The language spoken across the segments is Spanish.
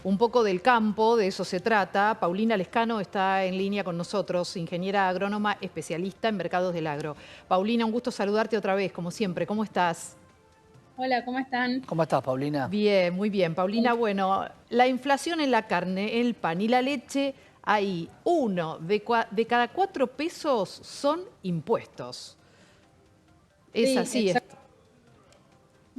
Un poco del campo, de eso se trata. Paulina Lescano está en línea con nosotros, ingeniera agrónoma especialista en mercados del agro. Paulina, un gusto saludarte otra vez, como siempre. ¿Cómo estás? Hola, ¿cómo están? ¿Cómo estás, Paulina? Bien, muy bien. Paulina, bueno, la inflación en la carne, el pan y la leche, hay uno de cada 4 pesos son impuestos. Es Sí, así esto.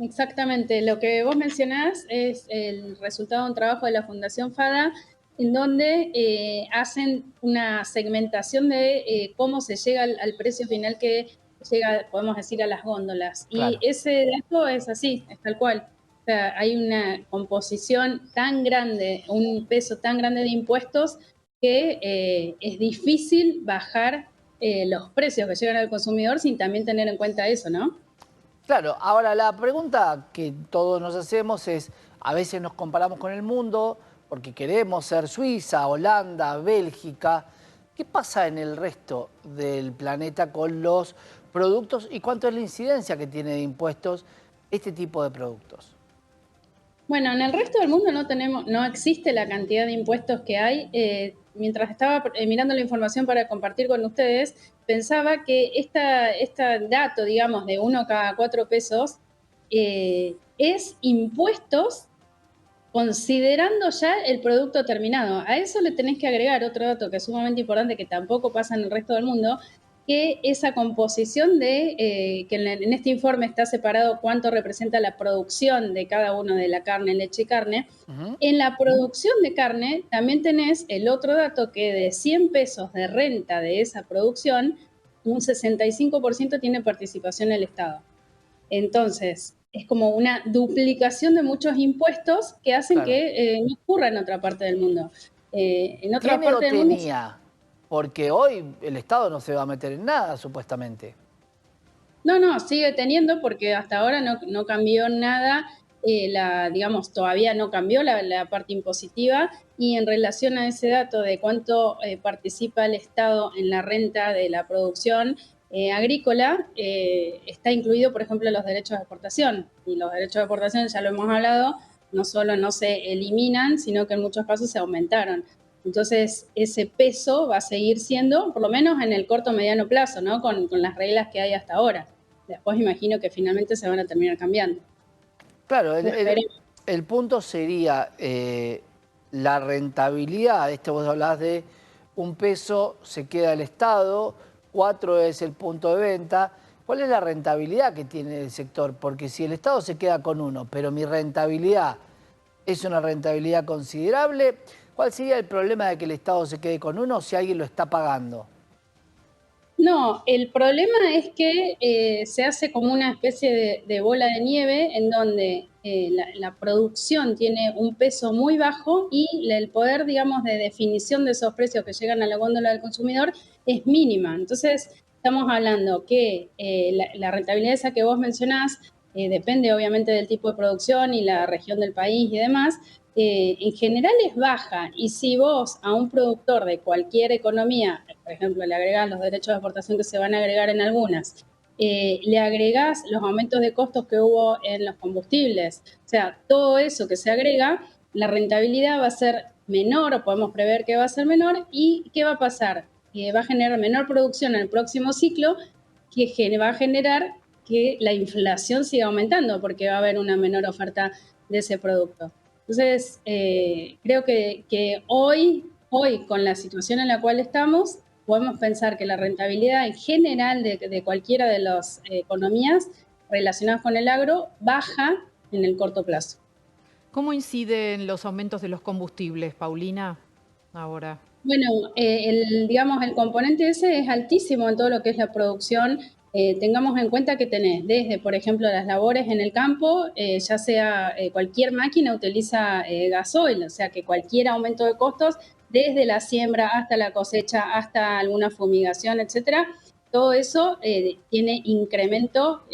exactamente. Lo que vos mencionás es el resultado de un trabajo de la Fundación FADA, en donde hacen una segmentación de cómo se llega al precio final que llega, podemos decir, a las góndolas. Y Claro. ese dato es así, es tal cual. O sea, hay una composición tan grande, un peso tan grande de impuestos que es difícil bajar los precios que llegan al consumidor sin también tener en cuenta eso, ¿no? Claro, ahora la pregunta que todos nos hacemos es, a veces nos comparamos con el mundo porque queremos ser Suiza, Holanda, Bélgica. ¿Qué pasa en el resto del planeta con los productos y cuánto es la incidencia que tiene de impuestos este tipo de productos? Bueno, en el resto del mundo no existe la cantidad de impuestos que hay. Mientras estaba mirando la información para compartir con ustedes, pensaba que este dato, digamos, de 1 cada 4 pesos, es impuestos considerando ya el producto terminado. A eso le tenés que agregar otro dato que es sumamente importante, que tampoco pasa en el resto del mundo, que esa composición que en este informe está separado cuánto representa la producción de cada uno de la carne, leche y carne. Ujú. En la producción de carne también tenés el otro dato que de 100 pesos de renta de esa producción, un 65% tiene participación el Estado. Entonces, es como una duplicación de muchos impuestos que hacen Claro. que no ocurra en otra parte del mundo. En otra ¿Tiene o parte del mundo, tenía? Porque hoy el Estado no se va a meter en nada, supuestamente. no, sigue teniendo porque hasta ahora no cambió nada, digamos, todavía no cambió la parte impositiva y en relación a ese dato de cuánto participa el Estado en la renta de la producción agrícola, está incluido, por ejemplo, los derechos de exportación. Y los derechos de exportación, ya lo hemos hablado, no solo no se eliminan, sino que en muchos casos se aumentaron. Entonces, ese peso va a seguir siendo, por lo menos en el corto o mediano plazo, ¿no? Con las reglas que hay hasta ahora. Después imagino que finalmente se van a terminar cambiando. Claro, Esperemos. el punto sería la rentabilidad. Vos hablás de 1 peso se queda el Estado, 4 es el punto de venta. ¿Cuál es la rentabilidad que tiene el sector? Porque si el Estado se queda con 1, pero mi rentabilidad es una rentabilidad considerable, ¿cuál sería el problema de que el Estado se quede con 1 si alguien lo está pagando? No, el problema es que se hace como una especie de bola de nieve en donde la producción tiene un peso muy bajo y el poder, digamos, de definición de esos precios que llegan a la góndola del consumidor es mínima. Entonces, estamos hablando que la rentabilidad esa que vos mencionás depende obviamente del tipo de producción y la región del país y demás, en general es baja. Y si vos a un productor de cualquier economía, por ejemplo, le agregás los derechos de exportación que se van a agregar en algunas, le agregás los aumentos de costos que hubo en los combustibles, o sea, todo eso que se agrega, la rentabilidad va a ser menor, o podemos prever que va a ser menor, y ¿qué va a pasar? Que va a generar menor producción en el próximo ciclo, que va a generar que la inflación siga aumentando, porque va a haber una menor oferta de ese producto. Entonces, creo que hoy, con la situación en la cual estamos, podemos pensar que la rentabilidad en general de cualquiera de las economías relacionadas con el agro baja en el corto plazo. ¿Cómo inciden los aumentos de los combustibles, Paulina, ahora? Bueno, digamos, el componente ese es altísimo en todo lo que es la producción. Tengamos en cuenta que tenés desde, por ejemplo, las labores en el campo, ya sea cualquier máquina utiliza gasoil, o sea que cualquier aumento de costos, desde la siembra hasta la cosecha, hasta alguna fumigación, etcétera, todo eso tiene incremento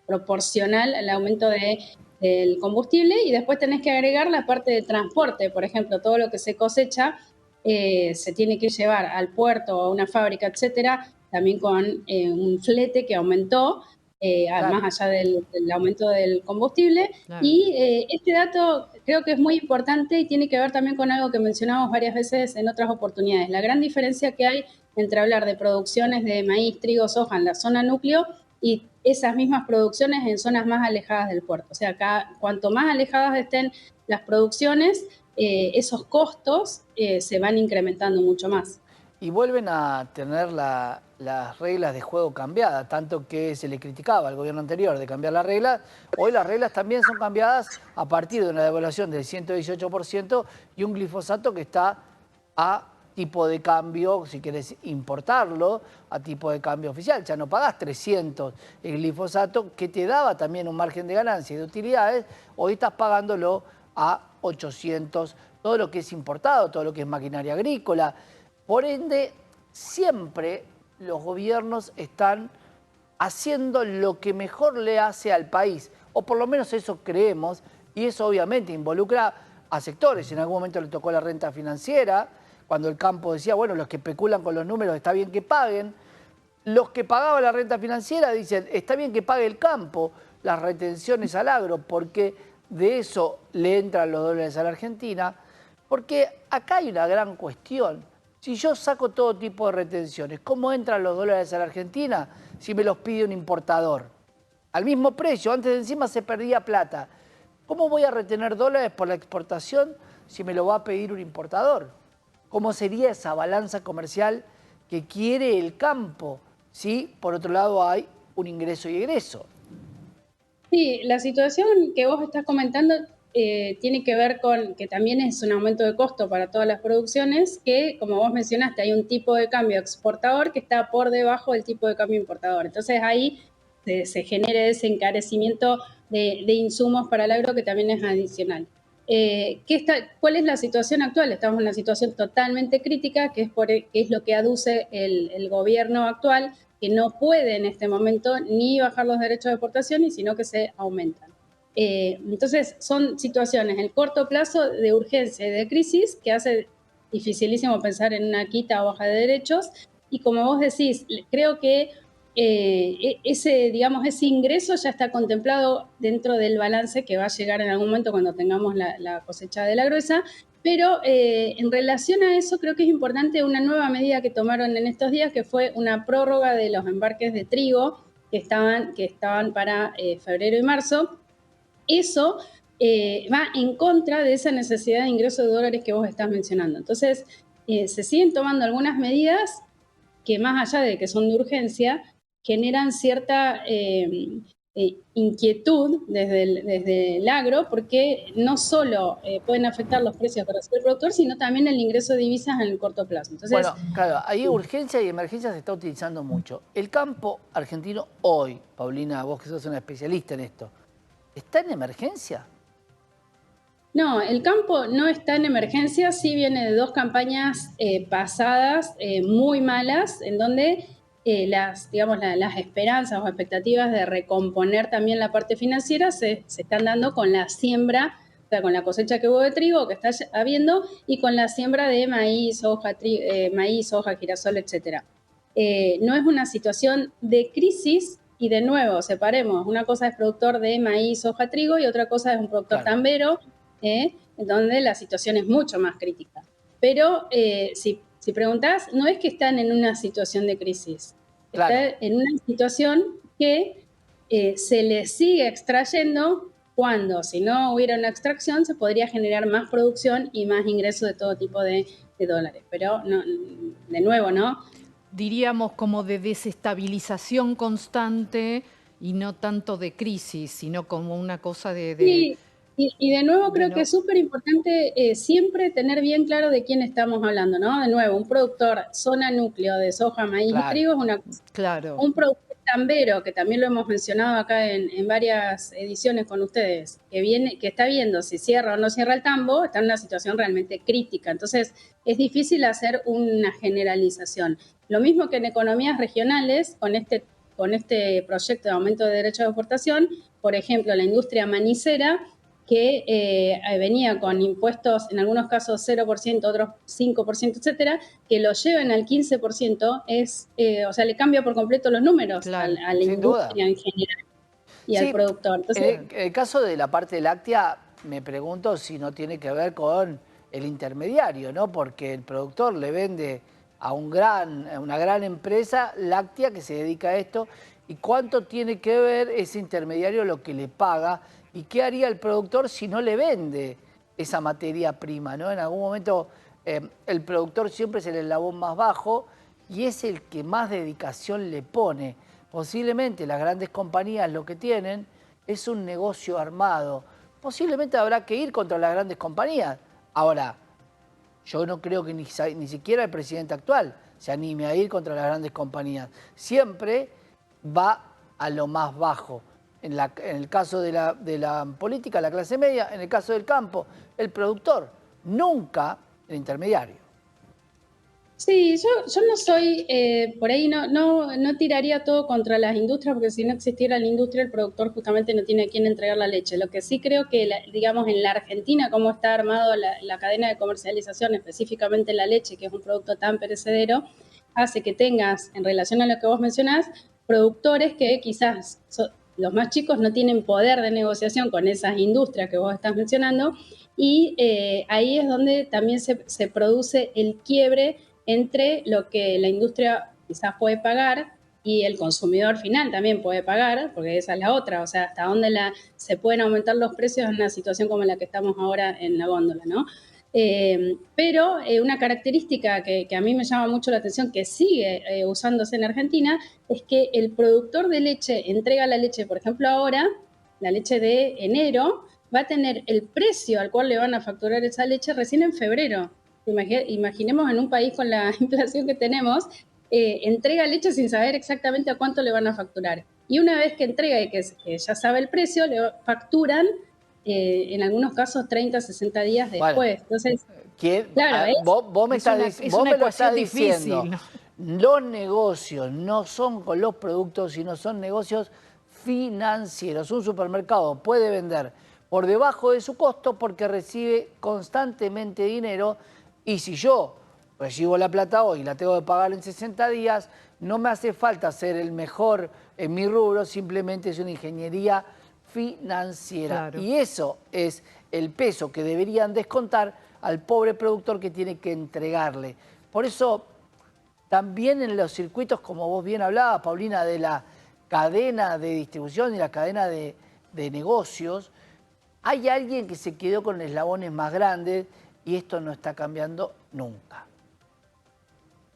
proporcional al aumento del combustible y después tenés que agregar la parte de transporte, por ejemplo, todo lo que se cosecha se tiene que llevar al puerto o a una fábrica, etcétera, también con un flete que aumentó. más allá del aumento del combustible. Claro. Y este dato creo que es muy importante y tiene que ver también con algo que mencionamos varias veces en otras oportunidades. La gran diferencia que hay entre hablar de producciones de maíz, trigo, soja en la zona núcleo y esas mismas producciones en zonas más alejadas del puerto. O sea, cuanto más alejadas estén las producciones, esos costos se van incrementando mucho más. Y vuelven a tener las reglas de juego cambiadas, tanto que se le criticaba al gobierno anterior de cambiar las reglas. Hoy las reglas también son cambiadas a partir de una devaluación del 118% y un glifosato que está a tipo de cambio, si querés importarlo, a tipo de cambio oficial. Ya no pagás 300 el glifosato, que te daba también un margen de ganancia y de utilidades. Hoy estás pagándolo a 800, todo lo que es importado, todo lo que es maquinaria agrícola. Por ende, siempre los gobiernos están haciendo lo que mejor le hace al país, o por lo menos eso creemos, y eso obviamente involucra a sectores. En algún momento le tocó la renta financiera, cuando el campo decía, bueno, los que especulan con los números está bien que paguen. Los que pagaban la renta financiera dicen, está bien que pague el campo las retenciones al agro, porque de eso le entran los dólares a la Argentina, porque acá hay una gran cuestión. Si yo saco todo tipo de retenciones, ¿cómo entran los dólares a la Argentina si me los pide un importador? Al mismo precio, antes de encima se perdía plata. ¿Cómo voy a retener dólares por la exportación si me lo va a pedir un importador? ¿Cómo sería esa balanza comercial que quiere el campo si por otro lado hay un ingreso y egreso? Sí, la situación que vos estás comentando tiene que ver con que también es un aumento de costo para todas las producciones, que como vos mencionaste, hay un tipo de cambio exportador que está por debajo del tipo de cambio importador. Entonces ahí se genera ese encarecimiento de insumos para el agro que también es adicional. ¿Cuál es la situación actual? Estamos en una situación totalmente crítica, que es lo que aduce el gobierno actual, que no puede en este momento ni bajar los derechos de exportación, sino que se aumentan. Entonces, son situaciones en el corto plazo de urgencia y de crisis que hace dificilísimo pensar en una quita o baja de derechos. Y como vos decís, creo que ese ingreso ya está contemplado dentro del balance que va a llegar en algún momento cuando tengamos la cosecha de la gruesa. Pero en relación a eso, creo que es importante una nueva medida que tomaron en estos días, que fue una prórroga de los embarques de trigo que estaban para febrero y marzo. Eso va en contra de esa necesidad de ingreso de dólares que vos estás mencionando. Entonces, se siguen tomando algunas medidas que, más allá de que son de urgencia, generan cierta inquietud desde el agro, porque no solo pueden afectar los precios para el productor, sino también el ingreso de divisas en el corto plazo. Entonces, Bueno, claro, ahí urgencia y emergencia se está utilizando mucho. El campo argentino hoy, Paulina, vos que sos una especialista en esto, ¿está en emergencia? no, el campo no está en emergencia, sí viene de dos campañas pasadas muy malas, en donde las esperanzas o expectativas de recomponer también la parte financiera se están dando con la siembra, o sea, con la cosecha que hubo de trigo que está habiendo y con la siembra de maíz, soja, girasol, etcétera. No es una situación de crisis. Y de nuevo, separemos, una cosa es productor de maíz, soja, trigo y otra cosa es un productor Claro. tambero, donde la situación es mucho más crítica. Pero si preguntás, no es que están en una situación de crisis, Claro. está en una situación que se les sigue extrayendo cuando, si no hubiera una extracción, se podría generar más producción y más ingresos de todo tipo de dólares. Pero, no, de nuevo, ¿no? Diríamos como de desestabilización constante y no tanto de crisis, sino como una cosa Sí, y de nuevo creo que no, es súper importante siempre tener bien claro de quién estamos hablando, ¿no? De nuevo, un productor zona núcleo de soja, maíz y Claro. trigo es una cosa. claro. Un productor tambero, que también lo hemos mencionado acá en varias ediciones con ustedes, que está viendo si cierra o no cierra el tambo, está en una situación realmente crítica. Entonces, es difícil hacer una generalización. Lo mismo que en economías regionales, con este proyecto de aumento de derechos de exportación, por ejemplo, la industria manicera, que venía con impuestos, en algunos casos 0%, otros 5%, etcétera, que lo lleven al 15%, o sea, le cambia por completo los números Claro. a la Sin duda. industria en general y al Sí, productor. Entonces, en el caso de la parte láctea, me pregunto si no tiene que ver con el intermediario, ¿no? Porque el productor le vende a una gran empresa láctea que se dedica a esto, y cuánto tiene que ver ese intermediario lo que le paga, y qué haría el productor si no le vende esa materia prima, ¿no? En algún momento el productor siempre es el eslabón más bajo y es el que más dedicación le pone. Posiblemente las grandes compañías lo que tienen es un negocio armado. Posiblemente habrá que ir contra las grandes compañías. Ahora, yo no creo que ni siquiera el presidente actual se anime a ir contra las grandes compañías. Siempre va a lo más bajo. En el caso de la política, la clase media; en el caso del campo, el productor. Nunca el intermediario. sí, yo no soy, por ahí no tiraría todo contra las industrias, porque si no existiera la industria, el productor justamente no tiene a quién entregar la leche. Lo que sí creo que, digamos, en la Argentina, cómo está armado la cadena de comercialización, específicamente la leche, que es un producto tan perecedero, hace que tengas, en relación a lo que vos mencionás, productores que quizás los más chicos no tienen poder de negociación con esas industrias que vos estás mencionando, y ahí es donde también se produce el quiebre entre lo que la industria quizás puede pagar y el consumidor final también puede pagar, porque esa es la otra, o sea, hasta dónde se pueden aumentar los precios en una situación como la que estamos ahora en la góndola, ¿no? Pero una característica que a mí me llama mucho la atención, que sigue usándose en Argentina, es que el productor de leche entrega la leche, por ejemplo ahora, la leche de enero, va a tener el precio al cual le van a facturar esa leche recién en febrero. Imaginemos en un país con la inflación que tenemos, entrega leche sin saber exactamente a cuánto le van a facturar. Y una vez que entrega y que ya sabe el precio, le facturan en algunos casos 30, 60 días Bueno, después. Entonces, claro, vos Es vos una me lo estás ecuación diciendo. difícil, ¿no? Los negocios no son con los productos, sino son negocios financieros. Un supermercado puede vender por debajo de su costo porque recibe constantemente dinero, y si yo recibo la plata hoy y la tengo que pagar en 60 días, no me hace falta ser el mejor en mi rubro, simplemente es una ingeniería financiera. Claro. Y eso es el peso que deberían descontar al pobre productor que tiene que entregarle. Por eso, también en los circuitos, como vos bien hablabas, Paulina, de la cadena de distribución y la cadena de negocios, hay alguien que se quedó con eslabones más grandes, y esto no está cambiando nunca.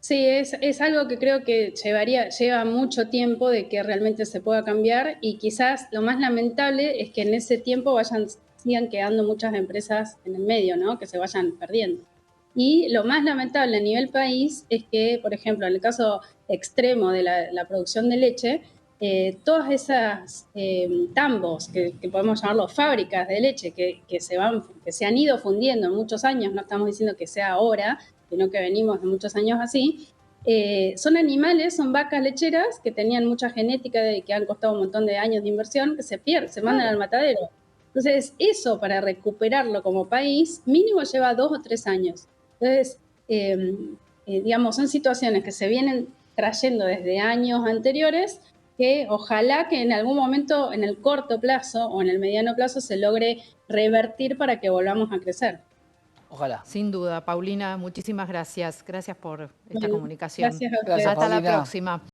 sí, es algo que creo que lleva mucho tiempo de que realmente se pueda cambiar, y quizás lo más lamentable es que en ese tiempo sigan quedando muchas empresas en el medio, ¿no? Que se vayan perdiendo. Y lo más lamentable a nivel país es que, por ejemplo, en el caso extremo de la producción de leche, todas esas tambos, que podemos llamarlos fábricas de leche, que se han ido fundiendo en muchos años, no estamos diciendo que sea ahora, sino que venimos de muchos años así, son animales, son vacas lecheras que tenían mucha genética y que han costado un montón de años de inversión, que se pierden, se mandan al matadero. Entonces, eso para recuperarlo como país, mínimo lleva 2 o 3 años. Entonces, digamos, son situaciones que se vienen trayendo desde años anteriores, que ojalá que en algún momento, en el corto plazo o en el mediano plazo, se logre revertir para que volvamos a crecer. Ojalá. Sin duda, Paulina, muchísimas gracias. Gracias por esta Bueno, comunicación. gracias a Gracias, ustedes. Hasta la Paulina. próxima.